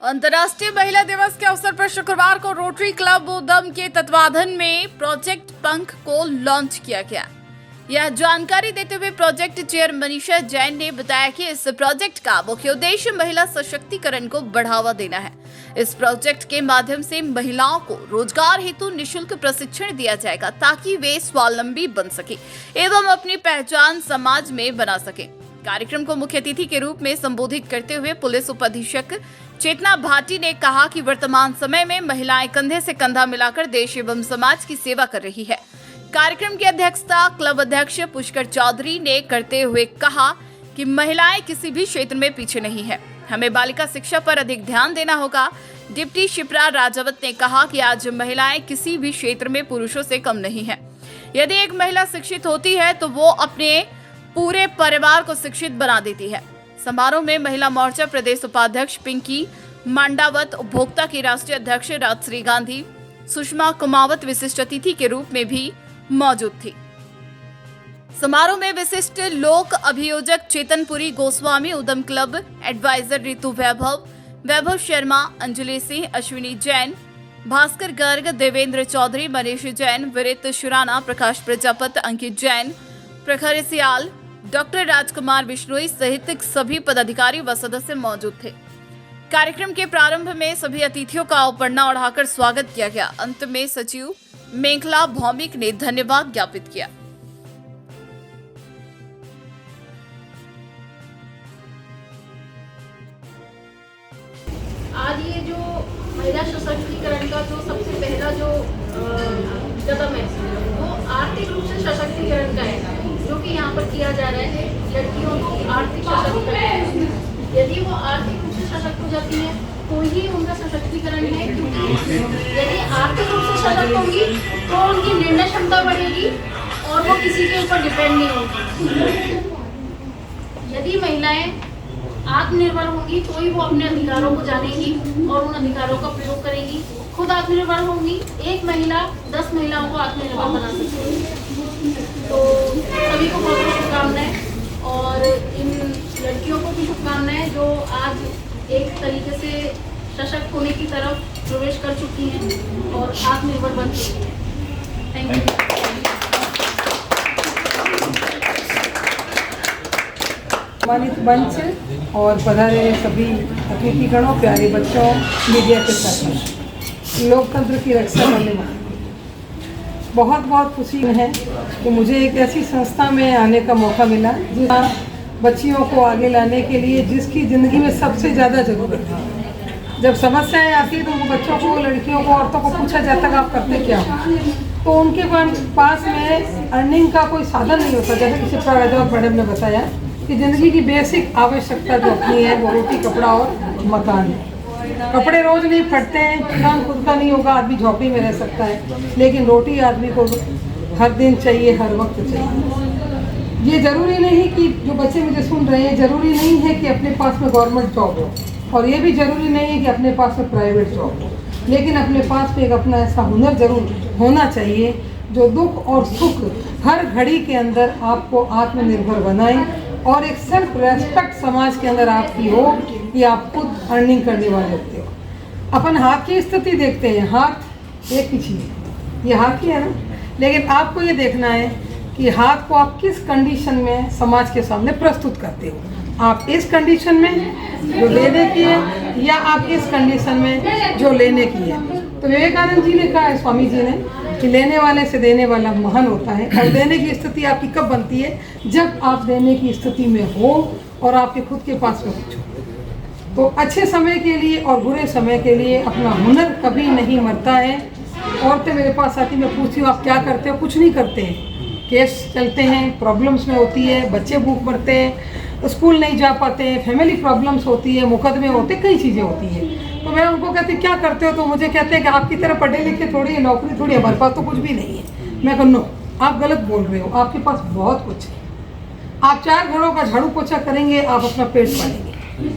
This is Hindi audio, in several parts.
अंतर्राष्ट्रीय महिला दिवस के अवसर पर शुक्रवार को रोटरी क्लब उदम के तत्वाधान में प्रोजेक्ट पंख को लॉन्च किया गया। यह जानकारी देते हुए प्रोजेक्ट चेयर मनीषा जैन ने बताया कि इस प्रोजेक्ट का मुख्य उद्देश्य महिला सशक्तिकरण को बढ़ावा देना है। इस प्रोजेक्ट के माध्यम से महिलाओं को रोजगार हेतु निशुल्क प्रशिक्षण दिया जाएगा ताकि वे स्वावलंबी बन सके एवं अपनी पहचान समाज में बना सके। कार्यक्रम को मुख्य अतिथि के रूप में संबोधित करते हुए पुलिस उपाधीक्षक चेतना भाटी ने कहा कि वर्तमान समय में महिलाएं कंधे से कंधा मिलाकर देश एवं समाज की सेवा कर रही है। कार्यक्रम की अध्यक्षता क्लब अध्यक्ष पुष्कर चौधरी ने करते हुए कहा कि महिलाएं किसी भी क्षेत्र में पीछे नहीं है, हमें बालिका शिक्षा पर अधिक ध्यान देना होगा। डिप्टी शिप्रा राजावत ने कहा कि आज महिलाएं किसी भी क्षेत्र में पुरुषों से कम नहीं है। यदि एक महिला शिक्षित होती है तो वो अपने पूरे परिवार को शिक्षित बना देती है। समारोह में महिला मोर्चा प्रदेश उपाध्यक्ष पिंकी मांडावत, उपभोक्ता की राष्ट्रीय अध्यक्ष राजश्री गांधी, सुषमा कुमावत विशिष्ट अतिथि के रूप में भी मौजूद थी। समारोह में विशिष्ट लोक अभियोजक चेतनपुरी गोस्वामी, उदम क्लब एडवाइजर रितु वैभव शर्मा, अंजलि सिंह, अश्विनी जैन, भास्कर गर्ग, देवेंद्र चौधरी, मनीष जैन, विरित शुराना, प्रकाश प्रजापत, अंकित जैन, प्रखर सियाल, डॉक्टर राजकुमार बिश्नोई सहित सभी पदाधिकारी व सदस्य मौजूद थे। कार्यक्रम के प्रारंभ में सभी अतिथियों का उपरना ओढ़ाकर स्वागत किया गया। अंत में सचिव मेखला भौमिक ने धन्यवाद ज्ञापित किया। आज ये जो महिला सशक्तिकरण का जो सबसे पहला जो कदम है वो आर्थिक रूप से सशक्तिकरण का है, जो कि यहाँ पर किया जा रहा है। लड़कियों की आर्थिक सशक्तिकरण, यदि वो आर्थिक रूप से सशक्त हो जाती है तो ही उनका सशक्तिकरण है, क्योंकि यदि आर्थिक रूप से सशक्त होंगी तो उनकी निर्णय क्षमता बढ़ेगी और वो किसी के ऊपर डिपेंड नहीं होगी। यदि महिलाएं आत्मनिर्भर होंगी तो ही वो अपने अधिकारों को जानेंगी और उन अधिकारों का प्रयोग करेंगी। खुद आत्मनिर्भर होंगी, एक महिला 10 महिलाओं को आत्मनिर्भर बना सकती है। तो सभी को बहुत बहुत शुभकामनाएं और इन लड़कियों को भी शुभकामनाएं जो आज एक तरीके से सशक्त होने की तरफ प्रवेश कर चुकी हैं और आत्मनिर्भर बन चुकी हैं। Thank you. सम्मानित मंच और पधारे सभी अतिथिगणों, प्यारे बच्चों, मीडिया के साथ लोकतंत्र की रक्षा करने वाले, बहुत बहुत खुशी है कि मुझे एक ऐसी संस्था में आने का मौका मिला जहाँ बच्चियों को आगे लाने के लिए जिसकी ज़िंदगी में सबसे ज़्यादा ज़रूरत है। जब समस्याएं आती है तो उनको बच्चों को, लड़कियों को, औरतों को पूछा जाता है आप करते क्या हो, तो उनके पास में अर्निंग का कोई साधन नहीं होता। जैसे कि शिप्रा राजावत मैडम ने बताया कि ज़िंदगी की बेसिक आवश्यकता जो अपनी है वो रोटी, कपड़ा और मकान है। कपड़े रोज नहीं फटते हैं, मकान खुद का नहीं होगा, आदमी झोपड़ी में रह सकता है, लेकिन रोटी आदमी को हर दिन चाहिए, हर वक्त चाहिए। ये ज़रूरी नहीं कि जो बच्चे मुझे सुन रहे हैं, ज़रूरी नहीं है कि अपने पास में गवर्नमेंट जॉब हो, और ये भी ज़रूरी नहीं है कि अपने पास में प्राइवेट जॉब हो, लेकिन अपने पास में एक अपना ऐसा हुनर ज़रूर होना चाहिए जो दुख और सुख हर घड़ी के अंदर आपको आत्मनिर्भर बनाए और एक सेल्फ रेस्पेक्ट समाज के अंदर आपकी हो कि आप खुद अर्निंग करने वाले होते हो। अपन हाथ की स्थिति देखते हैं, हाथ एक ही चीज़ है, ये हाथ ही है ना, लेकिन आपको ये देखना है कि हाथ को आप किस कंडीशन में समाज के सामने प्रस्तुत करते हो। आप इस कंडीशन में जो देने की है या आप इस कंडीशन में जो लेने की है। तो विवेकानंद जी ने कहा है, स्वामी जी ने, कि लेने वाले से देने वाला महान होता है। और देने की स्थिति आपकी कब बनती है? जब आप देने की स्थिति में हो और आपके खुद के पास में कुछ हो। तो अच्छे समय के लिए और बुरे समय के लिए अपना हुनर कभी नहीं मरता है। औरतें मेरे पास आती, मैं पूछती हूँ आप क्या करते हो? कुछ नहीं करते हैं, केस चलते हैं, प्रॉब्लम्स में होती है, बच्चे भूख मरते हैं, स्कूल नहीं जा पाते हैं, फैमिली प्रॉब्लम्स होती है, मुकदमे होते, कई चीज़ें होती हैं। तो मैं उनको कहती क्या करते हो? तो मुझे कहते हैं कि आपकी तरह पढ़े लिखे थोड़ी है, नौकरी थोड़ी है, हमारे पास तो कुछ भी नहीं है। मैं कहूँ नो, आप गलत बोल रहे हो, आपके पास बहुत कुछ है। आप 4 घरों का झाड़ू पोछा करेंगे, आप अपना पेट पालेंगे।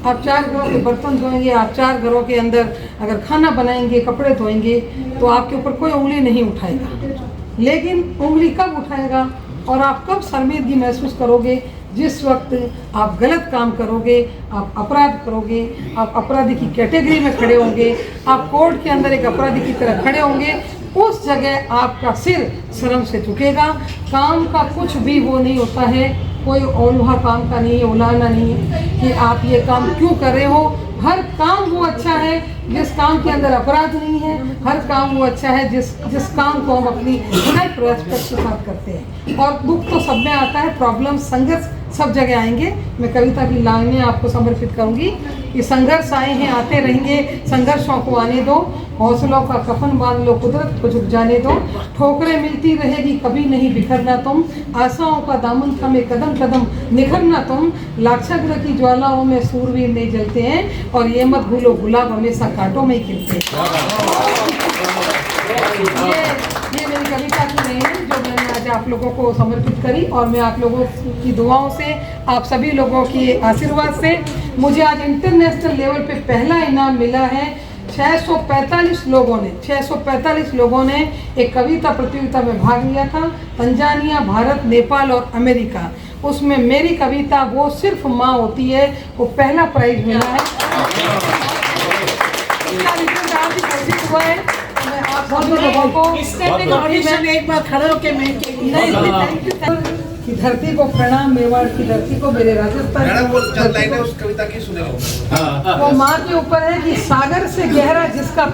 आप 4 घरों के बर्तन धोएंगे, आप 4 घरों के अंदर अगर खाना बनाएंगे, कपड़े धोएंगे, तो आपके ऊपर कोई उंगली नहीं उठाएगा। लेकिन उंगली कब उठाएगा और आप कब शर्मिंदगी महसूस करोगे? जिस वक्त आप गलत काम करोगे, आप अपराध करोगे, आप अपराधी की कैटेगरी में खड़े होंगे, आप कोर्ट के अंदर एक अपराधी की तरह खड़े होंगे, उस जगह आपका सिर शर्म से झुकेगा। काम का कुछ भी वो नहीं होता है, कोई औलहा काम का नहीं है, उलाहना नहीं है कि आप ये काम क्यों कर रहे हो। हर काम वो अच्छा है जिस काम के अंदर अपराध नहीं है, हर काम वो अच्छा है जिस काम को हम अपनी फुल रेस्पेक्ट के साथ करते हैं। और दुख तो सब में आता है, प्रॉब्लम, संघर्ष सब जगह आएंगे। मैं कविता की लाइनें आपको समर्पित करूंगी कि संघर्ष आए हैं, आते रहेंगे, संघर्षों को आने दो, हौसलों का कफन बांध लो, कुदरत को झुक जाने दो, ठोकरें मिलती रहेगी, कभी नहीं बिखरना तुम, आशाओं का दामन थमे कदम कदम निखरना तुम, लाक्षाग्रह की ज्वालाओं में सूरवीर नहीं जलते हैं, और ये मत भूलो गुलाब हमेशा कांटों में ही खिलते हैं। ये मेरी कविता की लाइन है जो मैंने आज आप लोगों को समर्पित करी, और मैं आप लोगों की दुआओं से, आप सभी लोगों की आशीर्वाद से मुझे आज इंटरनेशनल लेवल पे पहला इनाम मिला है। 645 लोगों ने एक कविता प्रतियोगिता में भाग लिया था, तंजानिया, भारत, नेपाल और अमेरिका। उसमें मेरी कविता वो सिर्फ माँ होती है, वो पहला प्राइज मिला है। हुआ है, मैं आप सभी लोगों को एक बार खड़े होके की धरती को प्रणाम, मेवाड़ की धरती को, मेरे राजस्थान उस कविता की सुनेगा। वो माँ के ऊपर है कि सागर से गहरा जिसका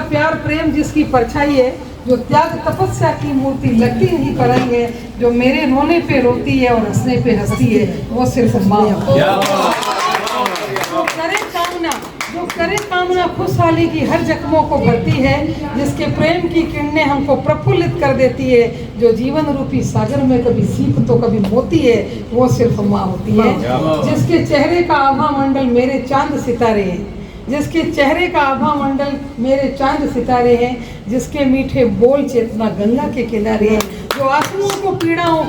प्यार, प्रेम जिसकी परछाई है, जो त्याग तपस्या की मूर्ति लगती नहीं पराई है, जो मेरे रोने पे रोती है और हंसने पे हंसती है, वो सिर्फ माँ। जो करे कामना खुशहाली की हर जख्मों को भरती है, जिसके प्रेम की किरणें हमको प्रफुल्लित कर देती है, जो जीवन रूपी सागर में कभी सीप तो कभी मोती है, वो सिर्फ माँ होती है। जिसके चेहरे का आभा मंडल मेरे चांद सितारे हैं, जिसके चेहरे का आभा मंडल मेरे चांद सितारे हैं, जिसके मीठे बोल चेतना गंगा के किनारे हैं, जो आंसुओं को पीड़ाओं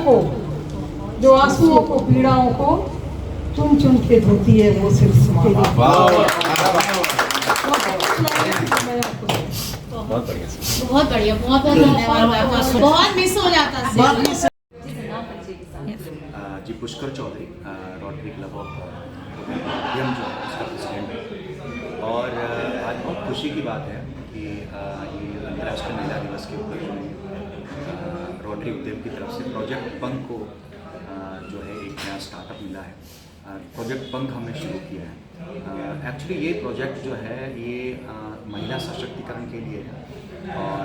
को चुन चुन के धोती है, वो सिर्फ बहुत बढ़िया, बहुत धन्यवाद। बहुत मिस हो जाता जी Pushkar Chaudhary, rotary club of Udyam जो है उसका प्रेसिडेंट है। और आज बहुत खुशी की बात है कि ये अंतर्राष्ट्रीय महिला दिवस के ऊपर जो रोटरी उद्यम की तरफ से प्रोजेक्ट पंख को जो है एक नया स्टार्टअप मिला है। प्रोजेक्ट पंख हमने शुरू किया है। एक्चुअली ये प्रोजेक्ट जो है ये महिला सशक्तिकरण के लिए है, और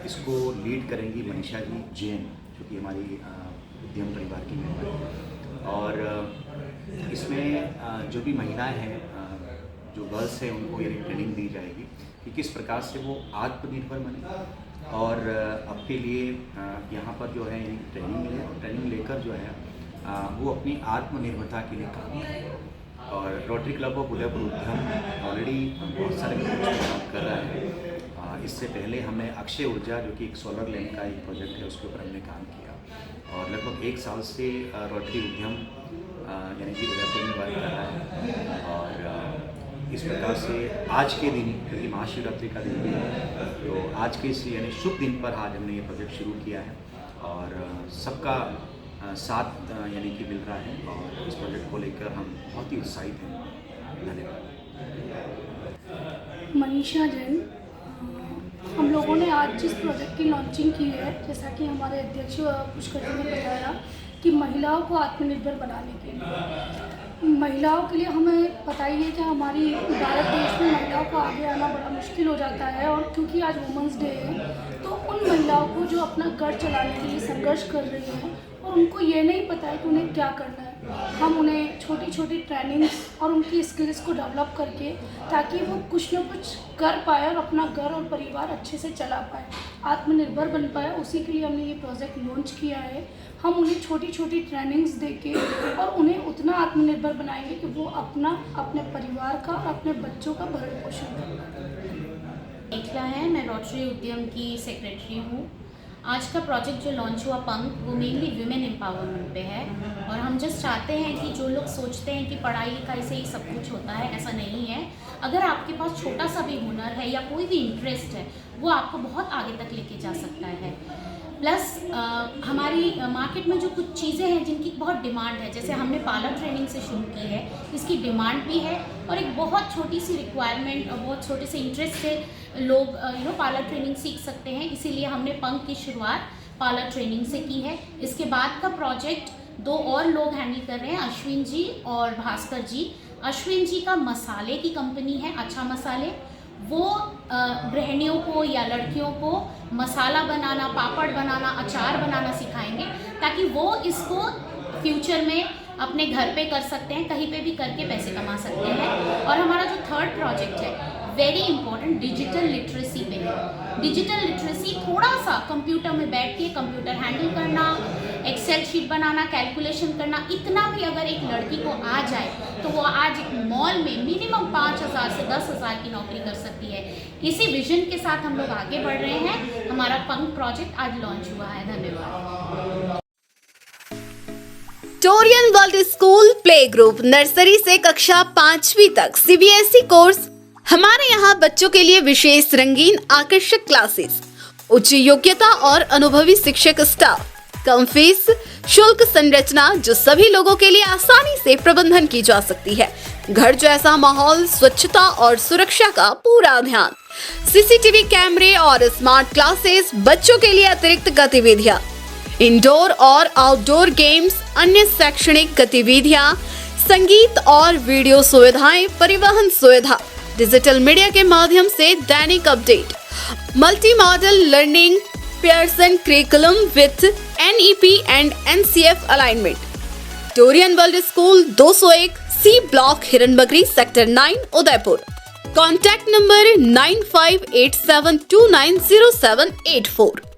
इसको लीड करेंगी मनीषा जी जैन, जो कि हमारी उद्यम परिवार की मेंबर है। और इसमें जो भी महिलाएं हैं, जो गर्ल्स हैं, उनको ये ट्रेनिंग दी जाएगी कि किस प्रकार से वो आत्मनिर्भर बने, और अपने लिए यहाँ पर जो है ट्रेनिंग मिले, और ट्रेनिंग लेकर जो है वो अपनी आत्मनिर्भरता के लिए काम करें। और रोटरी क्लब ऑफ उदयपुर उद्यम ऑलरेडी बहुत सारे प्रोजेक्ट्स काम कर रहा है। इससे पहले हमने अक्षय ऊर्जा, जो कि एक सोलर लैंप का एक प्रोजेक्ट है, उसके ऊपर हमने काम किया, और लगभग 1 साल से रोटरी उद्यम यानी कि उदयपुर में वर्क कर रहा है। और इस प्रकार से आज के दिन, क्योंकि महाशिवरात्रि का दिन है, तो आज के इस यानी शुभ दिन पर आज हमने ये प्रोजेक्ट शुरू किया है, और सबका साथ यानी कि मिल रहा है, और इस प्रोजेक्ट को लेकर हम बहुत ही उत्साहित हैं। धन्यवाद। मनीषा जैन, हम लोगों ने आज जिस प्रोजेक्ट की लॉन्चिंग की है, जैसा कि हमारे अध्यक्ष पुष्कर जी ने बताया कि महिलाओं को आत्मनिर्भर बनाने के लिए, महिलाओं के लिए हमें पता ही है कि हमारी भारत देश में महिलाओं का आगे आना बड़ा मुश्किल हो जाता है। और क्योंकि आज वुमेंस डे है, तो उन महिलाओं को जो अपना घर चलाने के लिए संघर्ष कर रही हैं और उनको ये नहीं पता है कि उन्हें क्या करना है, हम उन्हें छोटी छोटी ट्रेनिंग्स और उनकी स्किल्स को डेवलप करके, ताकि वो कुछ न कुछ कर पाए और अपना घर और परिवार अच्छे से चला पाए, आत्मनिर्भर बन पाए, उसी के लिए हमने ये प्रोजेक्ट लॉन्च किया है। हम उन्हें छोटी छोटी ट्रेनिंग्स देके और उन्हें उतना आत्मनिर्भर बनाएंगे कि वो अपने परिवार का और अपने बच्चों का भरण पोषण कर पाए। मेखला है, मैं रोटरी उद्यम की सेक्रेटरी हूँ। आज का प्रोजेक्ट जो लॉन्च हुआ पंख, वो मेनली वुमेन एम्पावरमेंट पे है, और हम जस्ट चाहते हैं कि जो लोग सोचते हैं कि पढ़ाई लिखाई से ही सब कुछ होता है, ऐसा नहीं है। अगर आपके पास छोटा सा भी हुनर है या कोई भी इंटरेस्ट है, वो आपको बहुत आगे तक लेके जा सकता है। प्लस हमारी मार्केट में जो कुछ चीज़ें हैं जिनकी बहुत डिमांड है, जैसे हमने पार्लर ट्रेनिंग से शुरू की है, इसकी डिमांड भी है और एक बहुत छोटी सी रिक्वायरमेंट और बहुत छोटे से इंटरेस्ट से लोग पार्लर ट्रेनिंग सीख सकते हैं। इसीलिए हमने पंख की शुरुआत पार्लर ट्रेनिंग से की है। इसके बाद का प्रोजेक्ट 2 और लोग हैंडल कर रहे हैं, अश्विन जी और भास्कर जी। अश्विन जी का मसाले की कंपनी है अच्छा मसाले, वो गृहिणियों को या लड़कियों को मसाला बनाना, पापड़ बनाना, अचार बनाना सिखाएंगे ताकि वो इसको फ्यूचर में अपने घर पे कर सकते हैं, कहीं पे भी करके पैसे कमा सकते हैं। और हमारा जो 3rd प्रोजेक्ट है वेरी इंपॉर्टेंट, डिजिटल लिटरेसी पे है। डिजिटल लिटरेसी थोड़ा सा कंप्यूटर में बैठ के कंप्यूटर हैंडल करना, एक्सेल शीट बनाना, कैलकुलेशन करना, इतना भी अगर एक लड़की को आ जाए तो वो आज एक मॉल में मिनिमम 5,000 से 10,000 की नौकरी कर सकती है। इसी विजन के साथ हम लोग आगे बढ़ रहे हैं। हमारा पंख प्रोजेक्ट आज लॉन्च हुआ है। धन्यवाद। Torian world school play group nursery से कक्षा 5वीं तक CBSE कोर्स। हमारे यहाँ बच्चों के लिए विशेष रंगीन आकर्षक क्लासेस, उच्च योग्यता और अनुभवी शिक्षक स्टाफ, कम फीस, शुल्क संरचना जो सभी लोगों के लिए आसानी से प्रबंधन की जा सकती है। घर जैसा माहौल, स्वच्छता और सुरक्षा का पूरा ध्यान, CCTV कैमरे और स्मार्ट क्लासेस, बच्चों के लिए अतिरिक्त गतिविधियाँ, इंडोर और आउटडोर गेम्स, अन्य शैक्षणिक गतिविधियाँ, संगीत और वीडियो सुविधाएं, परिवहन सुविधा, डिजिटल मीडिया के माध्यम से दैनिक update, multi modal learning, Pearson curriculum with NEP and NCF alignment. Torian world school 201 C block, Hiranbagri, sector 9, Udaipur. Contact number 9587290784।